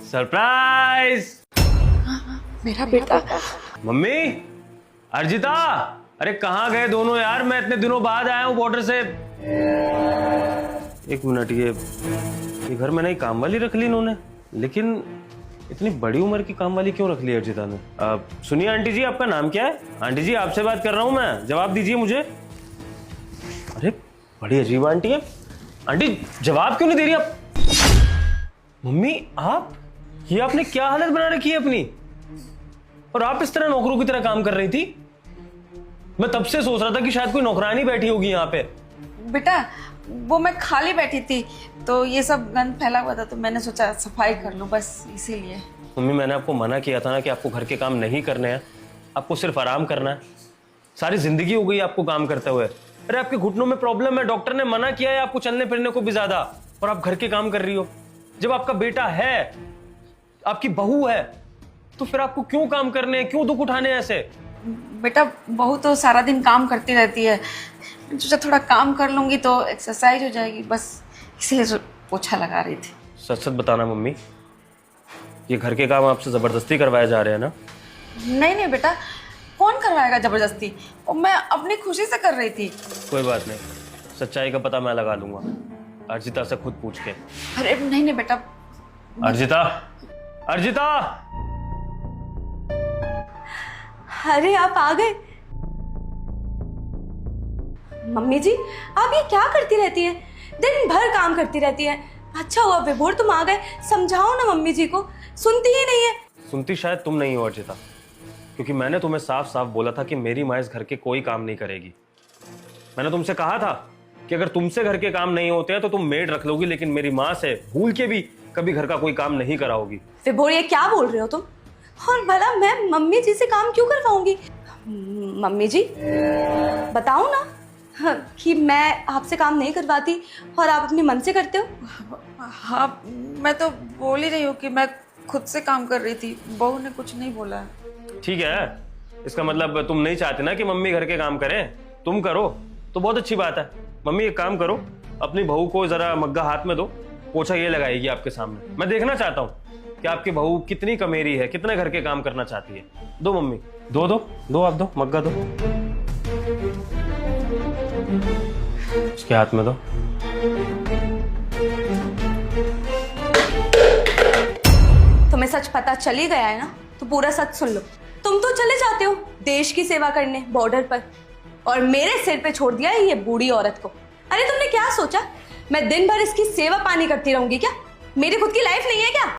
Surprise. मेरा बेटा। Mummy, Arjita, अरे कहाँ गए दोनों यार? मैं इतने दिनों बाद आया हूँ बॉर्डर से। एक मिनट, ये घर में नई काम वाली रख ली इन्होंने, लेकिन इतनी बड़ी उम्र की काम वाली क्यों रख ली अर्जिता ने? सुनिए आंटी जी, आपका नाम क्या है? आंटी जी, आपसे बात कर रहा हूँ मैं, जवाब दीजिए मुझे। अरे बड़ी अजीब आंटी है। आंटी जवाब क्यों नहीं दे रही आप? मम्मी आप, ये आपने क्या हालत बना रखी है अपनी? और आप इस तरह नौकरों की तरह काम कर रही थी? मैं तब से सोच रहा था कि शायद कोई नौकरानी बैठी होगी यहाँ पे। बेटा वो मैं खाली बैठी थी तो ये सब गंद फैला हुआ था तो मैंने सोचा सफाई कर लूं, बस इसीलिए। मम्मी मैंने आपको मना किया था ना कि आपको घर के काम नहीं करने हैं, आपको सिर्फ आराम करना है। सारी जिंदगी हो गई आपको काम करते हुए। अरे आपके घुटनों में प्रॉब्लम है, डॉक्टर ने मना किया है आपको चलने फिरने को भी ज्यादा, और आप घर के काम कर रही हो। जब आपका बेटा है, आपकी बहू है, तो फिर आपको क्यों काम करने हैं, क्यों दुख उठाने हैं ऐसे? बेटा बहू तो सारा दिन काम करती रहती है, सोचा थोड़ा काम कर लूंगी तो एक्सरसाइज हो जाएगी, बस इसलिए पोछा लगा रही थी। सच सच बताना मम्मी, ये घर के काम आपसे जबरदस्ती करवाए जा रहे हैं ना? नहीं नहीं बेटा, कौन करवाएगा जबरदस्ती, और मैं अपनी खुशी से कर रही थी। कोई बात नहीं, सच्चाई का पता मैं लगा लूंगा, अर्जिता से खुद पूछ के। अरे नहीं नहीं बेटा। अर्जिता, अर्जिता! अरे आप आ गए। मम्मी जी आप ये क्या करती रहती हैं? दिन भर काम करती रहती हैं। अच्छा हुआ विभोर तुम आ गए, समझाओ ना मम्मी जी को, सुनती ही नहीं है। सुनती शायद तुम नहीं हो अर्जिता, क्योंकि मैंने तुम्हें साफ साफ बोला था कि मेरी माँ इस घर के कोई काम नहीं करेगी। मैंने तुमसे कहा था कि अगर तुमसे घर के काम नहीं होते हैं तो तुम मेड रख लोगी, लेकिन मेरी माँ से भूल के भी कभी घर का कोई काम नहीं कराओगी। विभोर ये क्या बोल रहे हो तुम? और भला मैं मम्मी जी से काम क्यों करवाऊंगी? मम्मी जी बताओ ना, हाँ, कि मैं आपसे काम नहीं करवाती और आप अपने मन से करते हो। हाँ मैं तो बोल ही रही हूँ कि मैं खुद से काम कर रही थी, बहू ने कुछ नहीं बोला। ठीक है, इसका मतलब तुम नहीं चाहते ना कि मम्मी घर के काम करें, तुम करो तो बहुत अच्छी बात है। मम्मी एक काम करो, अपनी बहू को जरा मग्गा हाथ में दो, पोछा ये लगाएगी आपके सामने। मैं देखना चाहता हूँ कि आपकी बहू कितनी कमेरी है, कितने घर के काम करना चाहती है। दो मम्मी, दो दो दो, आप दो, मग्गा दो, उसके हाथ में दो। तुम्हें सच पता चल ही गया है ना, तो पूरा सच सुन लो। तुम तो चले जाते हो देश की सेवा करने बॉर्डर पर, और मेरे सिर पे छोड़ दिया है ये बूढ़ी औरत को। अरे तुमने क्या सोचा मैं दिन भर इसकी सेवा पानी करती रहूंगी क्या? मेरी खुद की लाइफ नहीं है क्या?